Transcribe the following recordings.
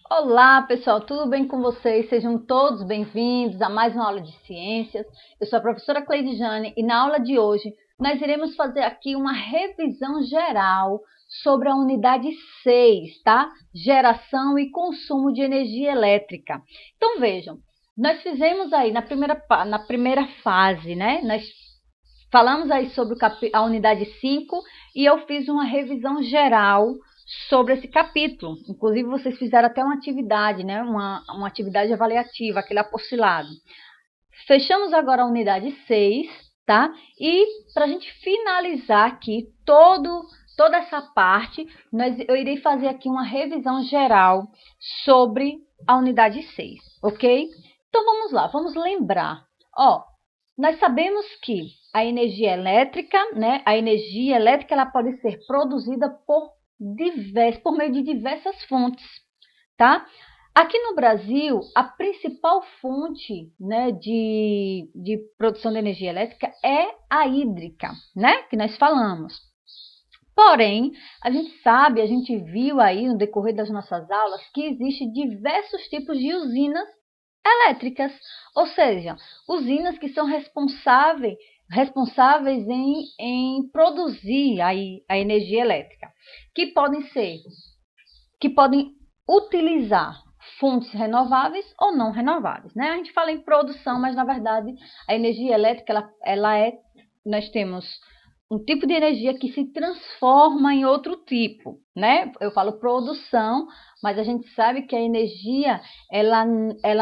Olá pessoal, tudo bem com vocês? Sejam todos bem-vindos a mais uma aula de ciências. Eu sou a professora Cleidjane e na aula de hoje nós iremos fazer aqui uma revisão geral sobre a unidade 6, tá? Geração e consumo de energia elétrica. Então vejam, nós fizemos aí na primeira fase, né? Nós falamos aí sobre a unidade 5 e eu fiz uma revisão geral sobre esse capítulo. Inclusive, vocês fizeram até uma atividade, né? Uma atividade avaliativa, aquele apostilado. Fechamos agora a unidade 6, tá? E para a gente finalizar aqui toda essa parte, eu irei fazer aqui uma revisão geral sobre a unidade 6, ok? Então, vamos lá, vamos lembrar. Ó, nós sabemos que a energia elétrica, né? A energia elétrica ela pode ser produzida por meio de diversas fontes, tá? Aqui no Brasil, a principal fonte, né, de produção de energia elétrica é a hídrica, né, que nós falamos. Porém, a gente viu aí no decorrer das nossas aulas que existem diversos tipos de usinas elétricas, ou seja, usinas que são responsáveis em produzir a energia elétrica, que podem utilizar fontes renováveis ou não renováveis, né? A gente fala em produção, mas na verdade a energia elétrica nós temos um tipo de energia que se transforma em outro tipo, né? Eu falo produção, mas a gente sabe que a energia ela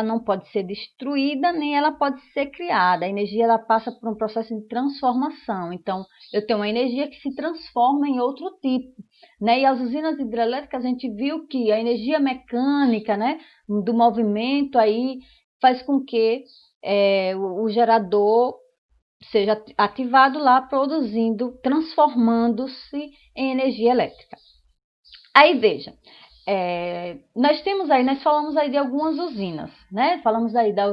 não pode ser destruída nem ela pode ser criada. A energia ela passa por um processo de transformação. Então, eu tenho uma energia que se transforma em outro tipo, né? E as usinas hidrelétricas a gente viu que a energia mecânica, né, do movimento aí faz com que o gerador seja ativado lá, transformando-se em energia elétrica. Aí veja, nós falamos aí de algumas usinas, né? Falamos aí da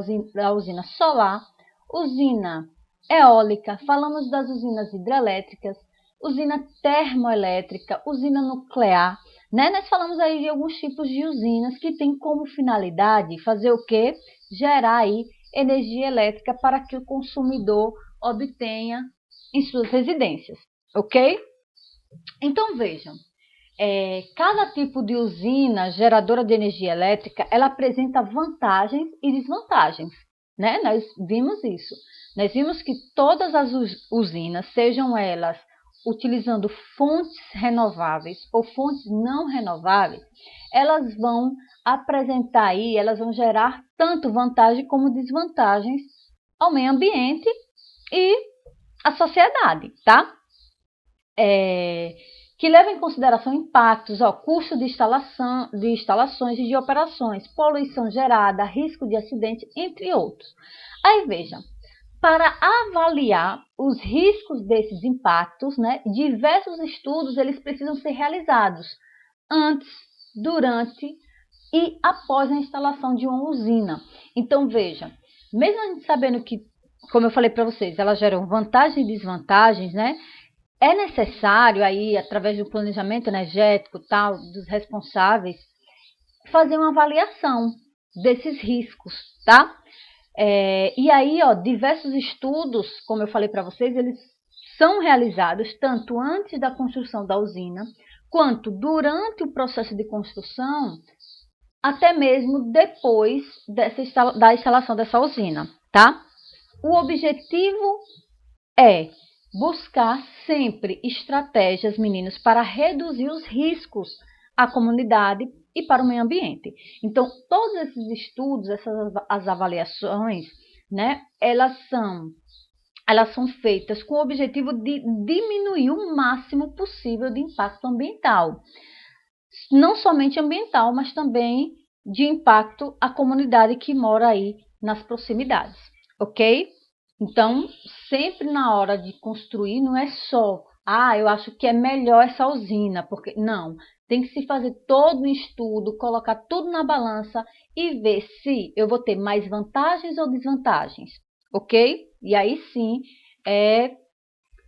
usina solar, usina eólica, falamos das usinas hidrelétricas, usina termoelétrica, usina nuclear, né? Nós falamos aí de alguns tipos de usinas que têm como finalidade fazer o quê? Gerar aí energia elétrica para que o consumidor obtenha em suas residências, ok? Então vejam, cada tipo de usina geradora de energia elétrica, ela apresenta vantagens e desvantagens, né? Nós vimos isso. Nós vimos que todas as usinas, sejam elas utilizando fontes renováveis ou fontes não renováveis, elas vão apresentar aí, elas vão gerar tanto vantagem como desvantagens ao meio ambiente e à sociedade, tá? Que leva em consideração impactos, custo de instalações e de operações, poluição gerada, risco de acidente, entre outros. Aí veja, para avaliar os riscos desses impactos, né, diversos estudos eles precisam ser realizados antes, durante e após a instalação de uma usina. Então veja, mesmo a gente sabendo que, como eu falei para vocês, elas geram vantagens e desvantagens, né? É necessário aí, através do planejamento energético, tal, dos responsáveis, fazer uma avaliação desses riscos, tá? E aí, diversos estudos, como eu falei para vocês, eles são realizados tanto antes da construção da usina, quanto durante o processo de construção, até mesmo depois da instalação dessa usina, tá? O objetivo é buscar sempre estratégias, meninos, para reduzir os riscos à comunidade e para o meio ambiente. Então, todos esses estudos, as avaliações, né, elas são feitas com o objetivo de diminuir o máximo possível de impacto ambiental. Não somente ambiental, mas também de impacto à comunidade que mora aí nas proximidades, ok? Então, sempre na hora de construir, não é só, eu acho que é melhor essa usina, porque não, Tem que se fazer todo um estudo, colocar tudo na balança e ver se eu vou ter mais vantagens ou desvantagens, ok? E aí sim é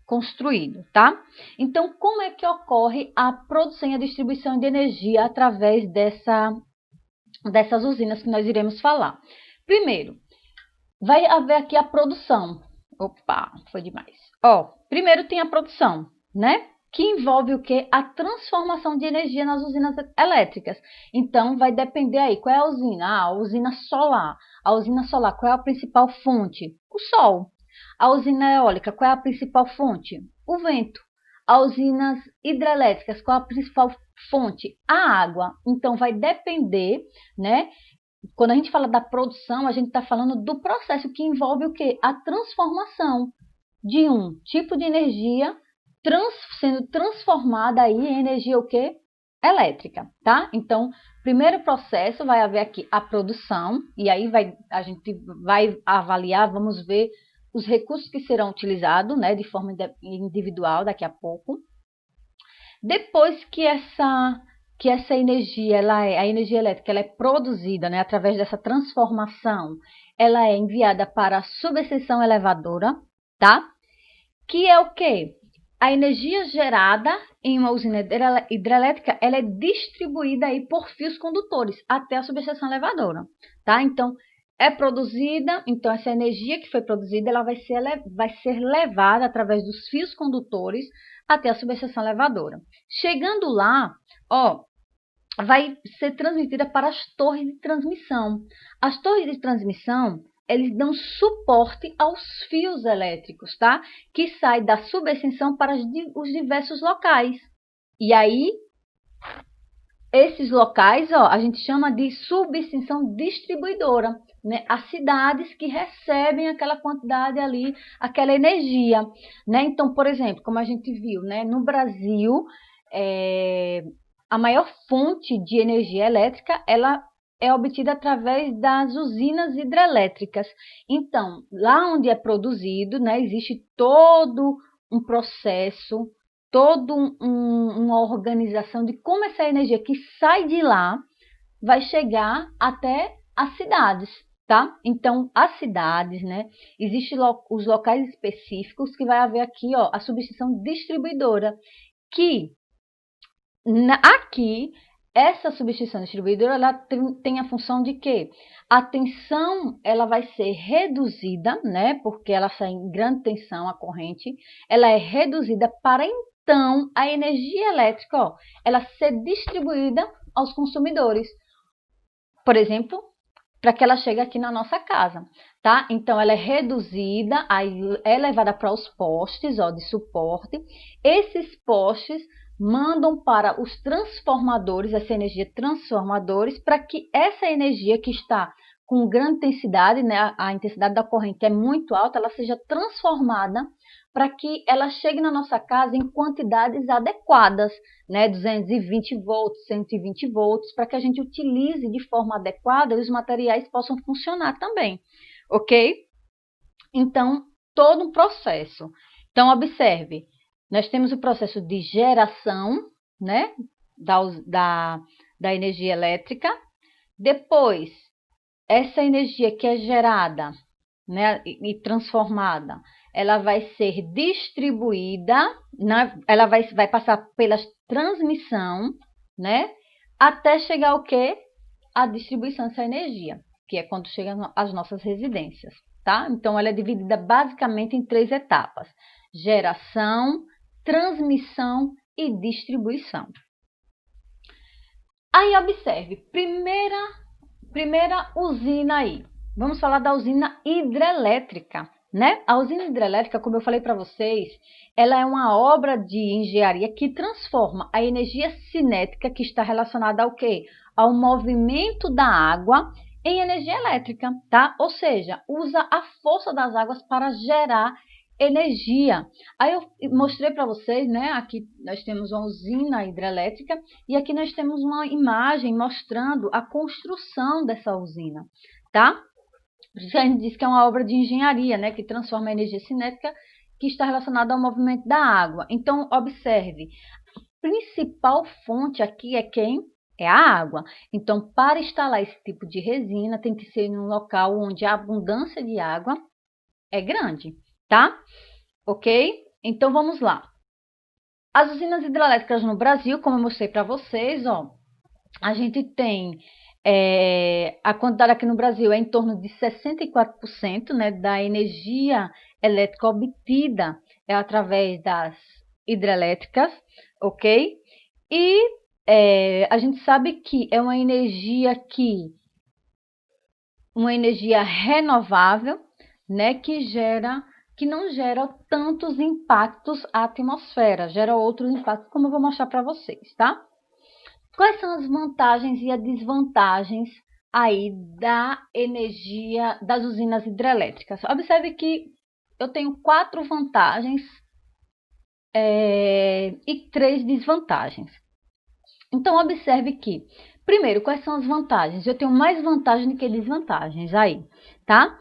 construído, tá? Então, como é que ocorre a produção e a distribuição de energia através dessas usinas que nós iremos falar? Primeiro, vai haver aqui a produção. Opa, foi demais. Ó, primeiro tem a produção, né? Que envolve o quê? A transformação de energia nas usinas elétricas. Então, vai depender aí, qual é a usina? Ah, a usina solar. A usina solar, qual é a principal fonte? O sol. A usina eólica, qual é a principal fonte? O vento. As usinas hidrelétricas, qual é a principal fonte? A água. Então, vai depender, né? Quando a gente fala da produção, a gente está falando do processo que envolve o quê? A transformação de um tipo de energia sendo transformada aí em energia o quê? Elétrica, tá? Então, primeiro processo vai haver aqui a produção, e aí a gente vai avaliar, vamos ver os recursos que serão utilizados, né, de forma individual daqui a pouco. Depois que essa energia, a energia elétrica, ela é produzida, né, através dessa transformação, ela é enviada para a subestação elevadora, tá? Que é o quê? A energia gerada em uma usina hidrelétrica, ela é distribuída aí por fios condutores até a subestação elevadora, tá? Então, é produzida, então essa energia que foi produzida, ela vai ser levada através dos fios condutores até a subestação elevadora. Chegando lá, ó, vai ser transmitida para as torres de transmissão. As torres de transmissão, eles dão suporte aos fios elétricos, tá? Que saem da subestação para os diversos locais. E aí, esses locais, ó, a gente chama de subestação distribuidora, né? As cidades que recebem aquela quantidade ali, aquela energia, né? Então, por exemplo, como a gente viu, né? No Brasil, a maior fonte de energia elétrica, ela é obtida através das usinas hidrelétricas. Então, lá onde é produzido, né, existe todo um processo, toda uma organização de como essa energia que sai de lá vai chegar até as cidades, tá? Então, as cidades, né, existem os locais específicos que vai haver aqui, ó, a subestação distribuidora, que aqui, essa substituição distribuidora, ela tem a função de que a tensão, ela vai ser reduzida, né? Porque ela sai em grande tensão, a corrente, ela é reduzida para então a energia elétrica, ó, ela ser distribuída aos consumidores. Por exemplo, para que ela chegue aqui na nossa casa, tá? Então, ela é reduzida, aí é levada para os postes, ó, de suporte. Esses postes mandam para os transformadores, essa energia transformadores, para que essa energia que está com grande intensidade, né, a intensidade da corrente é muito alta, ela seja transformada para que ela chegue na nossa casa em quantidades adequadas, né, 220 volts, 120 volts, para que a gente utilize de forma adequada e os materiais possam funcionar também, ok? Então, todo um processo. Então, observe, nós temos o processo de geração, né, da energia elétrica. Depois, essa energia que é gerada, né, e transformada, ela vai ser distribuída, né, ela vai passar pela transmissão, né, até chegar ao quê? A distribuição dessa energia, que é quando chega às nossas residências, tá? Então, ela é dividida basicamente em 3 etapas: geração, transmissão e distribuição. Aí, observe, primeira usina aí. Vamos falar da usina hidrelétrica, né? A usina hidrelétrica, como eu falei para vocês, ela é uma obra de engenharia que transforma a energia cinética que está relacionada ao quê? Ao movimento da água em energia elétrica, tá? Ou seja, usa a força das águas para gerar energia. Aí eu mostrei para vocês, né? Aqui nós temos uma usina hidrelétrica e aqui nós temos uma imagem mostrando a construção dessa usina, tá? Por isso a gente diz que é uma obra de engenharia, né? Que transforma a energia cinética que está relacionada ao movimento da água. Então, observe, principal fonte aqui é quem? É a água. Então, para instalar esse tipo de resina, tem que ser em um local onde a abundância de água é grande, tá? Ok? Então, vamos lá. As usinas hidrelétricas no Brasil, como eu mostrei para vocês, ó, a gente tem a quantidade aqui no Brasil é em torno de 64%, né, da energia elétrica obtida é através das hidrelétricas, ok? E a gente sabe que é uma energia renovável, né, que não gera tantos impactos à atmosfera, gera outros impactos, como eu vou mostrar para vocês, tá? Quais são as vantagens e as desvantagens aí da energia das usinas hidrelétricas? Observe que eu tenho 4 vantagens e 3 desvantagens. Então, observe que, primeiro, quais são as vantagens? Eu tenho mais vantagens do que desvantagens aí, tá?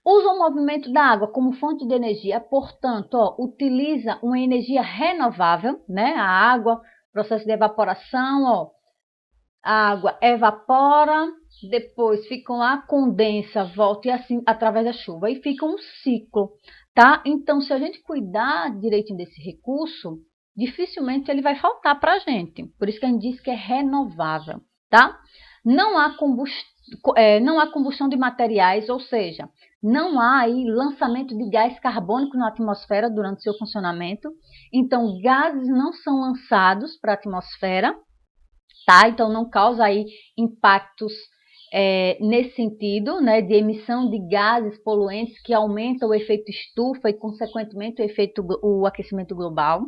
Usa o movimento da água como fonte de energia, portanto, ó, utiliza uma energia renovável, né? A água, processo de evaporação, ó, a água evapora, depois fica lá, condensa, volta e assim através da chuva. E fica um ciclo, tá? Então, se a gente cuidar direitinho desse recurso, dificilmente ele vai faltar para a gente. Por isso que a gente diz que é renovável, tá? Não há combustão de materiais, ou seja, não há aí lançamento de gás carbônico na atmosfera durante seu funcionamento. Então, gases não são lançados para a atmosfera, tá? Então, não causa aí impactos nesse sentido, né, de emissão de gases poluentes que aumentam o efeito estufa e, consequentemente, o aquecimento global.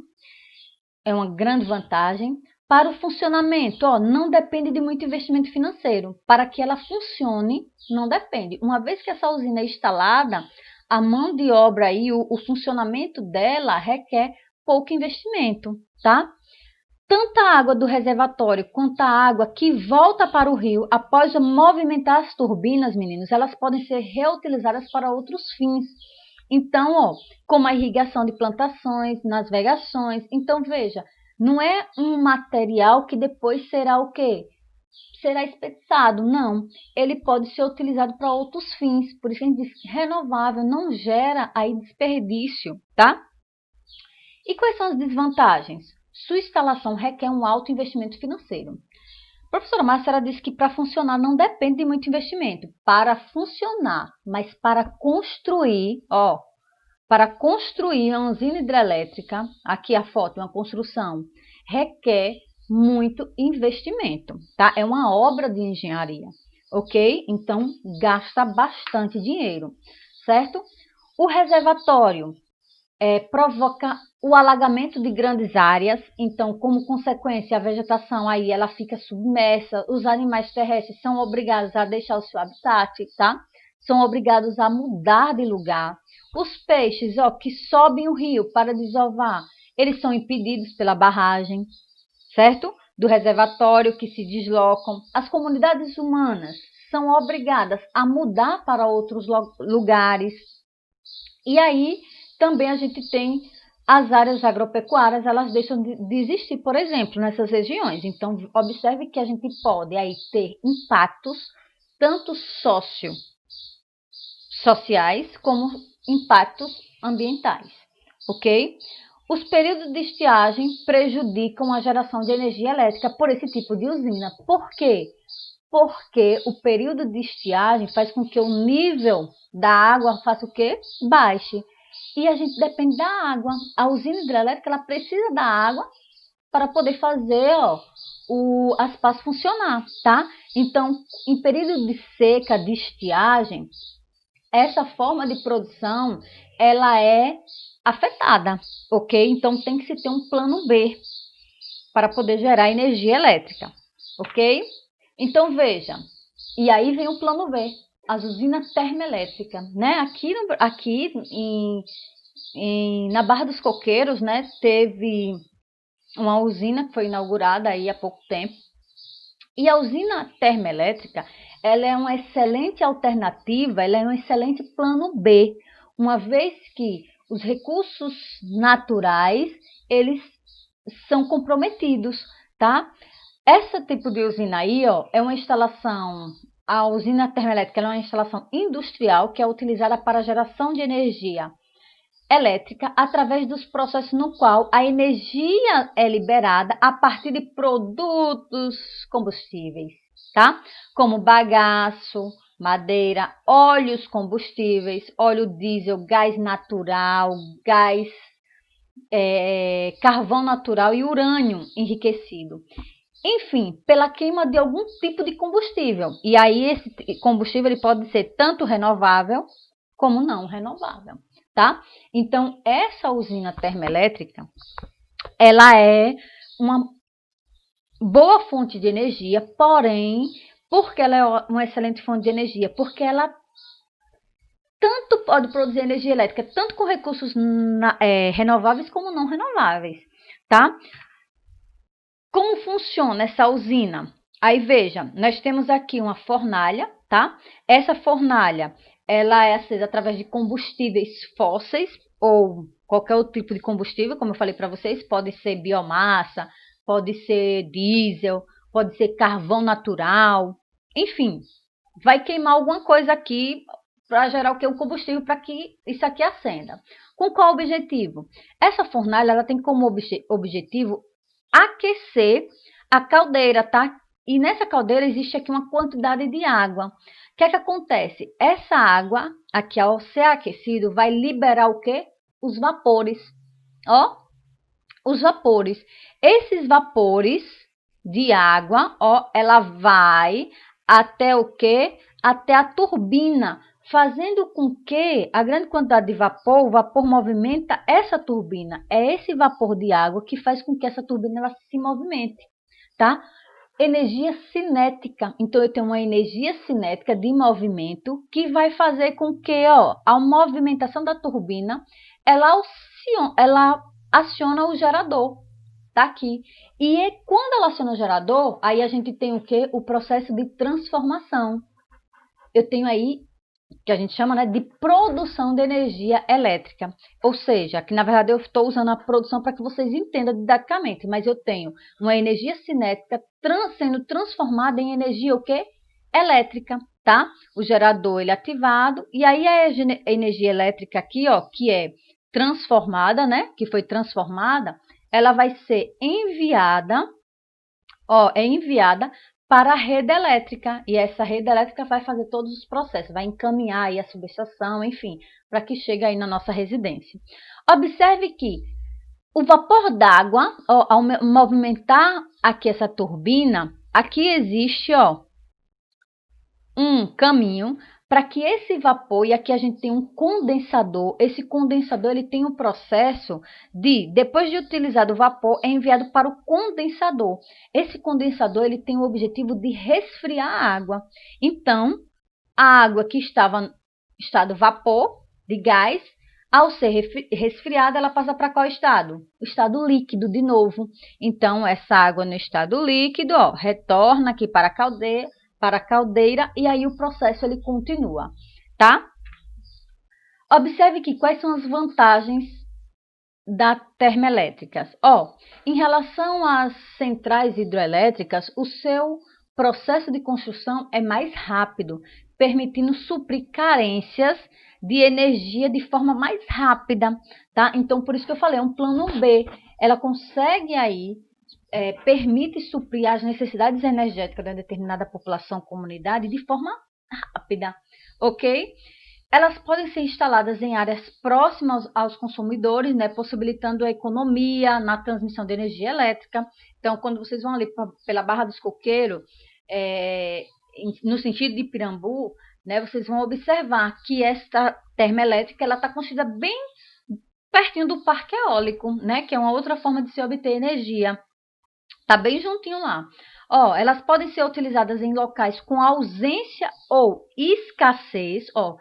É uma grande vantagem. Para o funcionamento, ó, não depende de muito investimento financeiro. Para que ela funcione, não depende. Uma vez que essa usina é instalada, a mão de obra e o funcionamento dela requer pouco investimento, tá? Tanto a água do reservatório quanto a água que volta para o rio após movimentar as turbinas, meninos, elas podem ser reutilizadas para outros fins. Então, ó, como a irrigação de plantações, navegações. Então, veja, não é um material que depois será o quê? Será espeçado, não. Ele pode ser utilizado para outros fins. Por isso a gente diz que renovável não gera aí desperdício, tá? E quais são as desvantagens? Sua instalação requer um alto investimento financeiro. A professora Márcia disse que para funcionar não depende de muito investimento. Para funcionar, mas para construir, ó, para construir uma usina hidrelétrica, aqui a foto, uma construção, requer muito investimento, tá? É uma obra de engenharia, ok? Então, gasta bastante dinheiro, certo? O reservatório provoca o alagamento de grandes áreas, então, como consequência, a vegetação aí ela fica submersa, os animais terrestres são obrigados a deixar o seu habitat, tá? São obrigados a mudar de lugar. Os peixes, ó, que sobem o rio para desovar, eles são impedidos pela barragem, certo? Do reservatório, que se deslocam. As comunidades humanas são obrigadas a mudar para outros lugares. E aí, também a gente tem as áreas agropecuárias, elas deixam de existir, por exemplo, nessas regiões. Então, observe que a gente pode aí ter impactos tanto sociais como impactos ambientais, ok? Os períodos de estiagem prejudicam a geração de energia elétrica por esse tipo de usina. Por quê? Porque o período de estiagem faz com que o nível da água faça o quê? Baixe. E a gente depende da água. A usina hidrelétrica ela precisa da água para poder fazer as pás funcionar, tá? Então, em período de seca, de estiagem, essa forma de produção ela é afetada, ok? Então, tem que se ter um plano B para poder gerar energia elétrica, ok? Então, veja, e aí vem o plano B, as usinas termoelétricas, né? Aqui na Barra dos Coqueiros, né, teve uma usina que foi inaugurada aí há pouco tempo. E a usina termoelétrica, ela é uma excelente alternativa, ela é um excelente plano B, uma vez que os recursos naturais, eles são comprometidos, tá? Esse tipo de usina aí, ó, é uma instalação, a usina termoelétrica é uma instalação industrial que é utilizada para a geração de energia elétrica através dos processos no qual a energia é liberada a partir de produtos combustíveis, tá? Como bagaço, madeira, óleos combustíveis, óleo diesel, gás natural, gás, carvão natural e urânio enriquecido. Enfim, pela queima de algum tipo de combustível. E aí esse combustível ele pode ser tanto renovável como não renovável, tá? Então, essa usina termoelétrica, ela é uma boa fonte de energia, porém, porque ela é uma excelente fonte de energia? Porque ela tanto pode produzir energia elétrica, tanto com recursos renováveis como não renováveis, tá? Como funciona essa usina? Aí veja, nós temos aqui uma fornalha, tá? Essa fornalha, ela é acesa através de combustíveis fósseis ou qualquer outro tipo de combustível, como eu falei para vocês, pode ser biomassa, pode ser diesel, pode ser carvão natural, enfim, vai queimar alguma coisa aqui para gerar o que? Um combustível para que isso aqui acenda. Com qual objetivo? Essa fornalha ela tem como objetivo aquecer a caldeira, tá? E nessa caldeira existe aqui uma quantidade de água. O que é que acontece? Essa água, aqui ao ser aquecido, vai liberar o quê? Os vapores. Ó, os vapores. Esses vapores de água, ó, ela vai até o quê? Até a turbina, fazendo com que a grande quantidade de vapor, o vapor movimenta essa turbina. É esse vapor de água que faz com que essa turbina ela se movimente, tá? Energia cinética. Então, eu tenho uma energia cinética de movimento que vai fazer com que, ó, a movimentação da turbina, ela aciona o gerador, tá aqui. E quando ela aciona o gerador, aí a gente tem o quê? O processo de transformação. Eu tenho aí que a gente chama, né, de produção de energia elétrica. Ou seja, que na verdade eu estou usando a produção para que vocês entendam didaticamente, mas eu tenho uma energia cinética sendo transformada em energia o quê? Elétrica, tá? O gerador ele é ativado e aí a energia elétrica aqui, ó, que é transformada, né, que foi transformada, ela vai ser enviada, ó, é enviada para a rede elétrica, e essa rede elétrica vai fazer todos os processos, vai encaminhar aí a subestação, enfim, para que chegue aí na nossa residência. Observe que o vapor d'água, ao movimentar aqui essa turbina, aqui existe, ó, um caminho para que esse vapor, e aqui a gente tem um condensador, esse condensador ele tem um processo de, depois de utilizado o vapor, é enviado para o condensador. Esse condensador ele tem o objetivo de resfriar a água. Então, a água que estava em estado vapor, de gás, ao ser resfriada, ela passa para qual estado? O estado líquido de novo. Então, essa água no estado líquido, ó, retorna aqui para a caldeira e aí o processo ele continua, tá? Observe que quais são as vantagens das termoelétricas. Ó, em relação às centrais hidroelétricas, o seu processo de construção é mais rápido, permitindo suprir carências de energia de forma mais rápida, tá? Então, por isso que eu falei, é um plano B. Ela consegue aí permite suprir as necessidades energéticas de uma determinada população, comunidade, de forma rápida, ok? Elas podem ser instaladas em áreas próximas aos consumidores, né, possibilitando a economia na transmissão de energia elétrica. Então, quando vocês vão ali pela Barra dos Coqueiros, no sentido de Pirambu, né, vocês vão observar que esta termoelétrica está construída bem pertinho do parque eólico, né, que é uma outra forma de se obter energia. Tá bem juntinho lá. Ó, elas podem ser utilizadas em locais com ausência ou escassez, ó,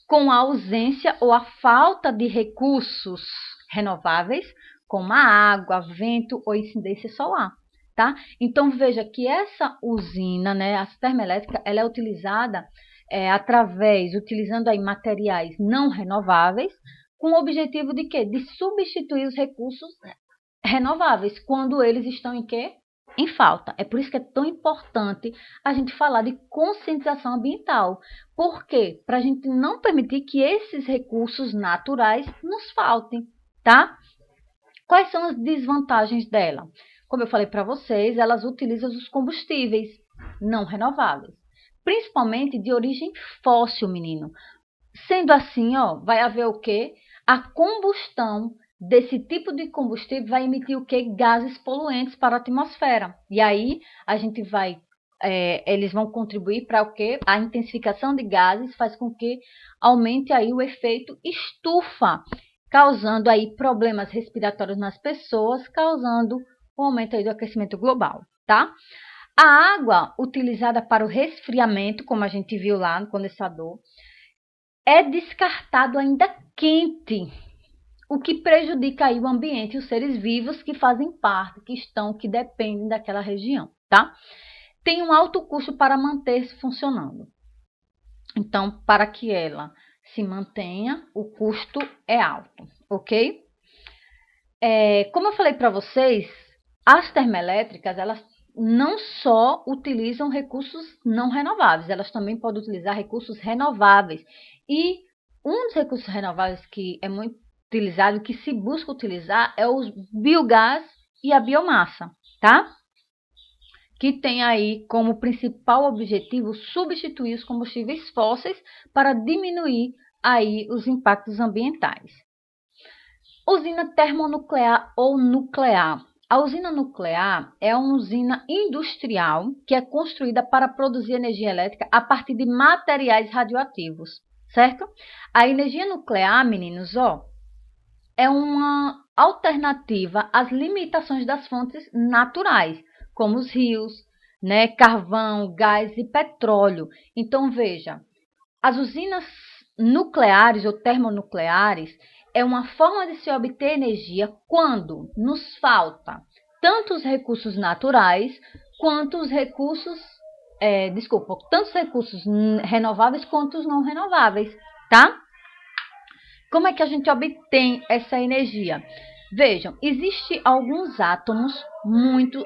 com a ausência ou a falta de recursos renováveis, como a água, vento ou incidência solar, tá? Então, veja que essa usina, né, a termoelétrica, ela é utilizada utilizando aí materiais não renováveis, com o objetivo de quê? De substituir os recursos renováveis, quando eles estão em quê? Em falta. É por isso que é tão importante a gente falar de conscientização ambiental. Por quê? Para a gente não permitir que esses recursos naturais nos faltem, tá? Quais são as desvantagens dela? Como eu falei para vocês, elas utilizam os combustíveis não renováveis, principalmente de origem fóssil, menino. Sendo assim, ó, vai haver o quê? A combustão desse tipo de combustível vai emitir o quê? Gases poluentes para a atmosfera. E aí a gente vai, eles vão contribuir para o quê? A intensificação de gases faz com que aumente aí o efeito estufa, causando aí problemas respiratórios nas pessoas, causando o aumento aí do aquecimento global, tá? A água utilizada para o resfriamento, como a gente viu lá no condensador, é descartado ainda quente, o que prejudica aí o ambiente e os seres vivos que fazem parte, que dependem daquela região, tá? Tem um alto custo para manter-se funcionando. Então, para que ela se mantenha, o custo é alto, ok? Como eu falei para vocês, as termoelétricas, elas não só utilizam recursos não renováveis, elas também podem utilizar recursos renováveis. E um dos recursos renováveis que é muito utilizado, que se busca utilizar, é o biogás e a biomassa, tá? Que tem aí como principal objetivo substituir os combustíveis fósseis para diminuir aí os impactos ambientais. Usina termonuclear ou nuclear. A usina nuclear é uma usina industrial que é construída para produzir energia elétrica a partir de materiais radioativos, certo? A energia nuclear, meninos, ó, é uma alternativa às limitações das fontes naturais, como os rios, né, carvão, gás e petróleo. Então, veja, as usinas nucleares ou termonucleares é uma forma de se obter energia quando nos falta tanto os recursos naturais quanto os recursos, tanto os recursos renováveis quanto os não renováveis, tá? Como é que a gente obtém essa energia? Vejam, existem alguns átomos,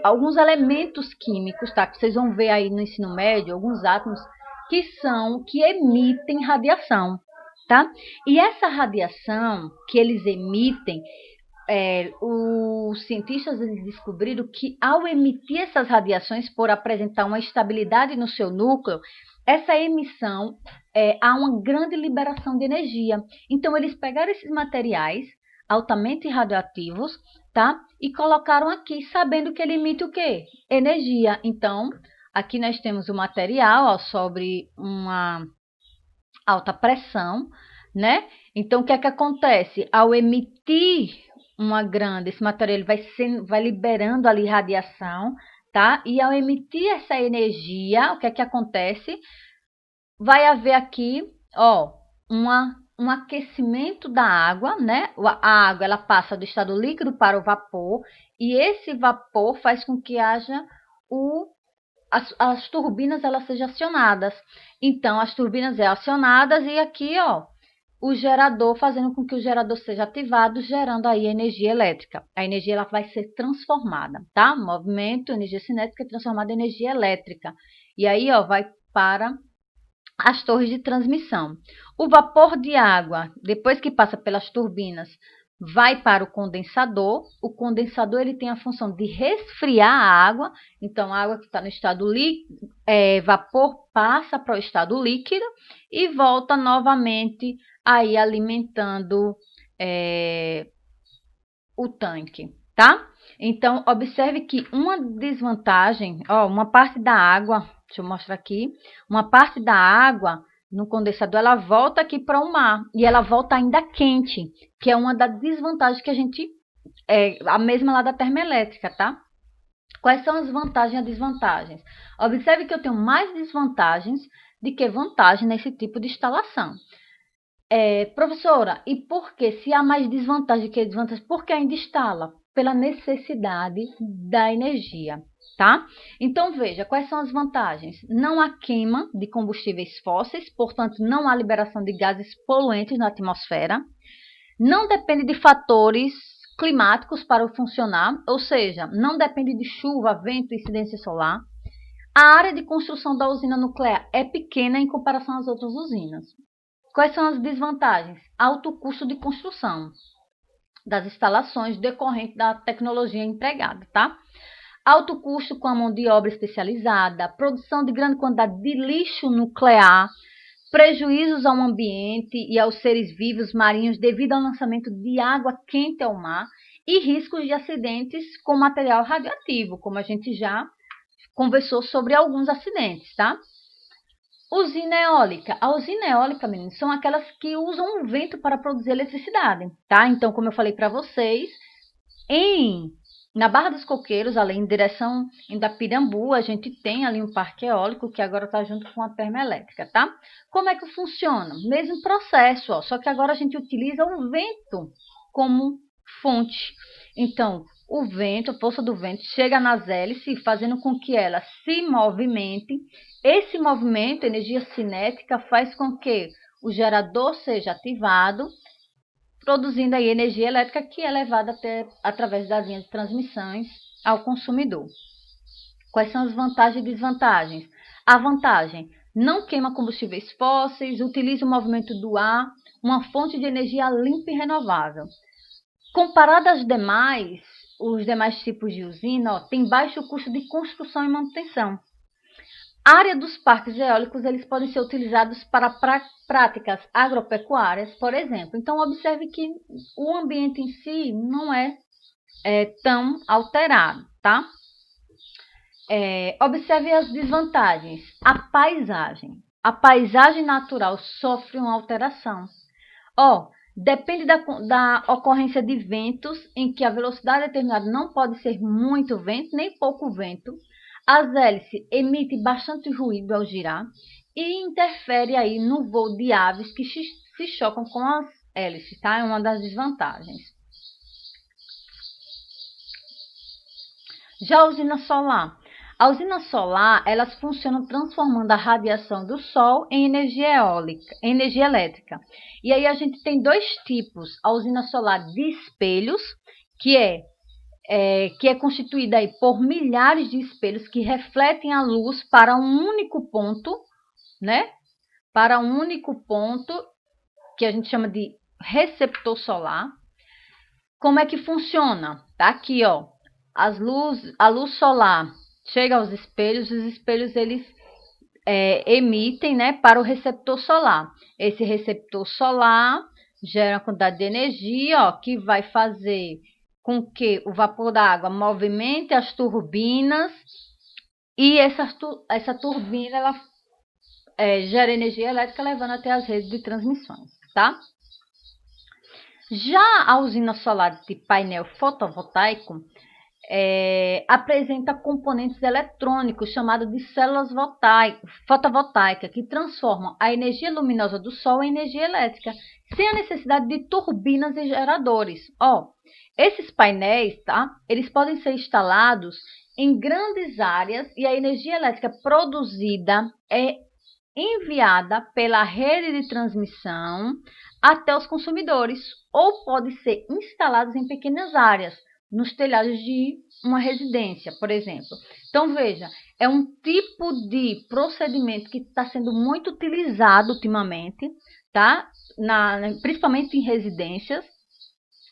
alguns elementos químicos, tá? Que vocês vão ver aí no ensino médio, alguns átomos que emitem radiação, tá? E essa radiação que eles emitem, os cientistas descobriram que ao emitir essas radiações, por apresentar uma estabilidade no seu núcleo, essa emissão há uma grande liberação de energia. Então, eles pegaram esses materiais altamente radioativos, tá? E colocaram aqui, sabendo que ele emite o quê? Energia. Então, aqui nós temos o material, ó, sobre uma alta pressão, né? Então, o que é que acontece? Ao emitir esse material ele vai liberando ali radiação, tá? E ao emitir essa energia, o que é que acontece? Vai haver aqui, ó, um aquecimento da água, né? A água ela passa do estado líquido para o vapor e esse vapor faz com que haja as turbinas elas sejam acionadas. Então, as turbinas são acionadas e aqui, ó, o gerador, fazendo com que o gerador seja ativado, gerando aí energia elétrica. A energia ela vai ser transformada, tá? Movimento, energia cinética é transformada em energia elétrica. E aí, ó, vai para as torres de transmissão. O vapor de água, depois que passa pelas turbinas, vai para o condensador. O condensador ele tem a função de resfriar a água. Então, a água que está no estado líquido, vapor passa para o estado líquido e volta novamente aí alimentando o tanque, tá? Então, observe que uma desvantagem, ó, uma parte da água, deixa eu mostrar aqui, uma parte da água no condensador, ela volta aqui para o mar e ela volta ainda quente, que é uma das desvantagens que a gente, a mesma lá da termoelétrica, tá? Quais são as vantagens e as desvantagens? Observe que eu tenho mais desvantagens do que vantagem nesse tipo de instalação. Professora, e por que, se há mais desvantagem que desvantagem, por que ainda instala? Pela necessidade da energia, tá? Então, veja, quais são as vantagens? Não há queima de combustíveis fósseis, portanto, não há liberação de gases poluentes na atmosfera. Não depende de fatores climáticos para funcionar, ou seja, não depende de chuva, vento e incidência solar. A área de construção da usina nuclear é pequena em comparação às outras usinas. Quais são as desvantagens? Alto custo de construção das instalações decorrente da tecnologia empregada, tá? Alto custo com a mão de obra especializada, produção de grande quantidade de lixo nuclear, prejuízos ao ambiente e aos seres vivos marinhos devido ao lançamento de água quente ao mar e riscos de acidentes com material radioativo, como a gente já conversou sobre alguns acidentes, tá? Usina eólica. A usina eólica, meninos, são aquelas que usam o vento para produzir eletricidade, tá? Então, como eu falei para vocês, na Barra dos Coqueiros, ali em direção em Pirambu, a gente tem ali um parque eólico que agora está junto com a termoelétrica, tá? Como é que funciona? Mesmo processo, ó, só que agora a gente utiliza o vento como fonte. Então, o vento, a força do vento, chega nas hélices, fazendo com que elas se movimentem. Esse movimento, energia cinética, faz com que o gerador seja ativado, produzindo aí energia elétrica que é levada através das linhas de transmissões ao consumidor. Quais são as vantagens e desvantagens? A vantagem: não queima combustíveis fósseis, utiliza o movimento do ar, uma fonte de energia limpa e renovável. Comparado às os demais tipos de usina, tem baixo custo de construção e manutenção. A área dos parques eólicos, eles podem ser utilizados para práticas agropecuárias, por exemplo. Então, observe que o ambiente em si não é tão alterado, tá? Observe as desvantagens. A paisagem. A paisagem natural sofre uma alteração. Depende da ocorrência de ventos, em que a velocidade determinada não pode ser muito vento, nem pouco vento. As hélices emitem bastante ruído ao girar e interfere aí no voo de aves que se chocam com as hélices, tá? É uma das desvantagens. Já a usina solar. A usina solar, elas funcionam transformando a radiação do sol em energia elétrica. E aí a gente tem dois tipos: a usina solar de espelhos, que é constituída aí por milhares de espelhos que refletem a luz para um único ponto, né? Para um único ponto, que a gente chama de receptor solar. Como é que funciona? Tá aqui, ó. A luz solar chega aos espelhos, os espelhos eles emitem, né, para o receptor solar. Esse receptor solar gera uma quantidade de energia, ó, que vai fazer com que o vapor da água movimente as turbinas e essa turbina ela gera energia elétrica levando até as redes de transmissões, tá? Já a usina solar de painel fotovoltaico apresenta componentes eletrônicos chamados de células fotovoltaicas que transformam a energia luminosa do sol em energia elétrica, sem a necessidade de turbinas e geradores. Esses painéis, tá? Eles podem ser instalados em grandes áreas e a energia elétrica produzida é enviada pela rede de transmissão até os consumidores, ou pode ser instalados em pequenas áreas, nos telhados de uma residência, por exemplo. Então, veja, é um tipo de procedimento que está sendo muito utilizado ultimamente, tá? Principalmente em residências,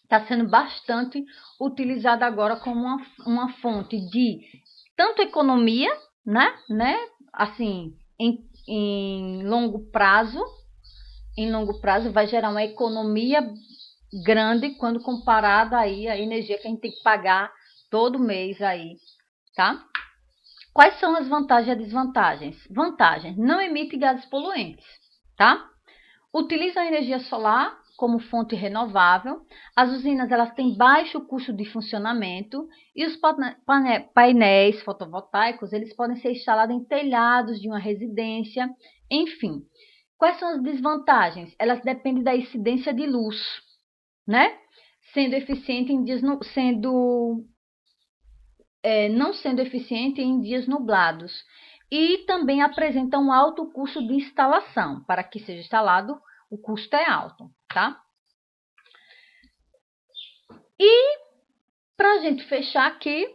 está sendo bastante utilizado agora como uma fonte de tanto economia, né? Assim, em longo prazo vai gerar uma economia grande quando comparada aí a energia que a gente tem que pagar todo mês aí, tá? Quais são as vantagens e desvantagens? Vantagens: não emite gases poluentes, tá? Utiliza a energia solar como fonte renovável. As usinas elas têm baixo custo de funcionamento e os painéis fotovoltaicos eles podem ser instalados em telhados de uma residência, enfim. Quais são as desvantagens? Elas dependem da incidência de luz, né? Sendo eficiente em dias não sendo eficiente em dias nublados. E também apresenta um alto custo de instalação. Para que seja instalado, o custo é alto, tá? E para a gente fechar aqui,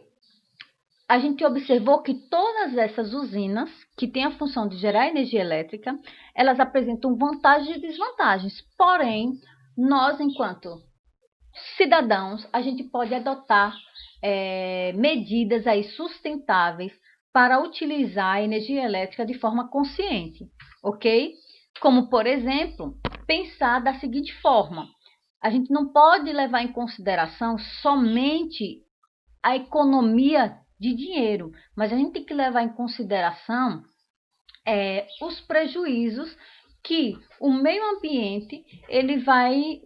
a gente observou que todas essas usinas que têm a função de gerar energia elétrica, elas apresentam vantagens e desvantagens. Porém, nós, enquanto cidadãos, a gente pode adotar medidas aí sustentáveis para utilizar a energia elétrica de forma consciente, ok? Como, por exemplo, pensar da seguinte forma: a gente não pode levar em consideração somente a economia de dinheiro, mas a gente tem que levar em consideração os prejuízos que o meio ambiente ele vai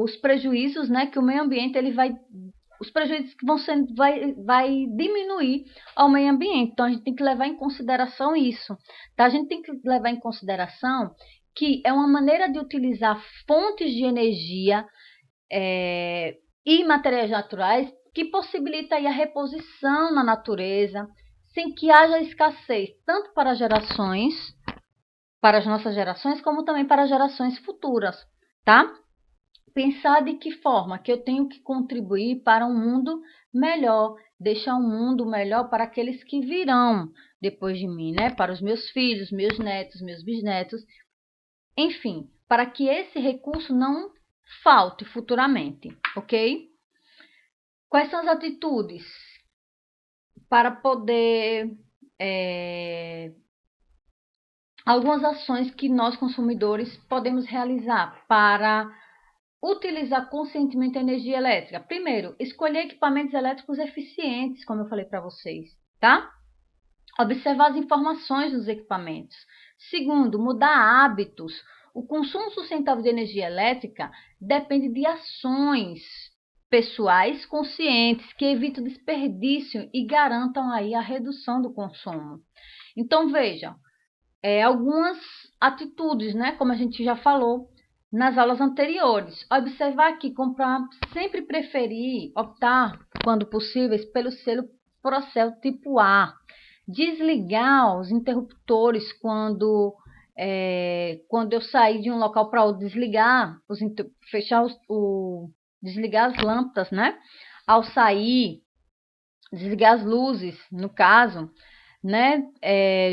os prejuízos, né, que o meio ambiente ele vai os prejuízos que vão ser vai diminuir ao meio ambiente. Então a gente tem que levar em consideração isso, tá? A gente tem que levar em consideração que é uma maneira de utilizar fontes de energia e materiais naturais que possibilita aí a reposição na natureza, sem que haja escassez, tanto para gerações, para as nossas gerações, como também para gerações futuras, tá? Pensar de que forma que eu tenho que contribuir para um mundo melhor, deixar um mundo melhor para aqueles que virão depois de mim, né? Para os meus filhos, meus netos, meus bisnetos, enfim, para que esse recurso não falte futuramente, ok? Quais são as atitudes para poder algumas ações que nós consumidores podemos realizar para utilizar conscientemente a energia elétrica? Primeiro, escolher equipamentos elétricos eficientes, como eu falei para vocês, tá? Observar as informações dos equipamentos. Segundo, mudar hábitos. O consumo sustentável de energia elétrica depende de ações pessoais conscientes que evitam desperdício e garantam aí a redução do consumo. Então, vejam, algumas atitudes, né, como a gente já falou nas aulas anteriores. Observar que comprar, sempre preferir, optar, quando possível, pelo selo Procel tipo A. Desligar os interruptores quando eu sair de um local para outro, desligar, desligar as lâmpadas, né? Ao sair, desligar as luzes, no caso, né?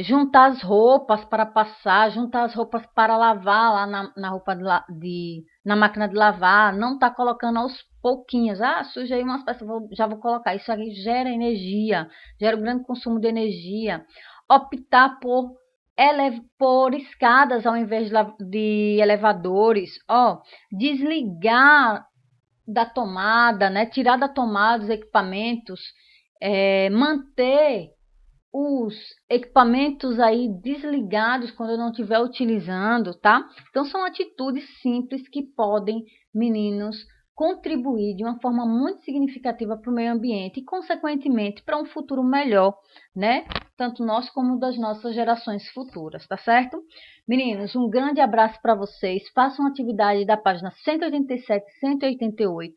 Juntar as roupas para passar, juntar as roupas para lavar lá na máquina de lavar, não tá colocando aos pouquinhos. Sujei umas peças, já vou colocar. Isso aqui gera energia, gera um grande consumo de energia. Optar por escadas ao invés de elevadores. Desligar da tomada, né? Tirar da tomada os equipamentos, manter os equipamentos aí desligados quando eu não estiver utilizando, tá? Então são atitudes simples que podem, meninos, contribuir de uma forma muito significativa para o meio ambiente e, consequentemente, para um futuro melhor, né? Tanto nós como das nossas gerações futuras, tá certo? Meninos, um grande abraço para vocês. Façam atividade da página 187 e 188.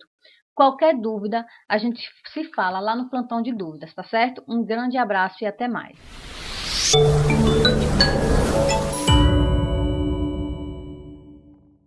Qualquer dúvida, a gente se fala lá no plantão de dúvidas, tá certo? Um grande abraço e até mais.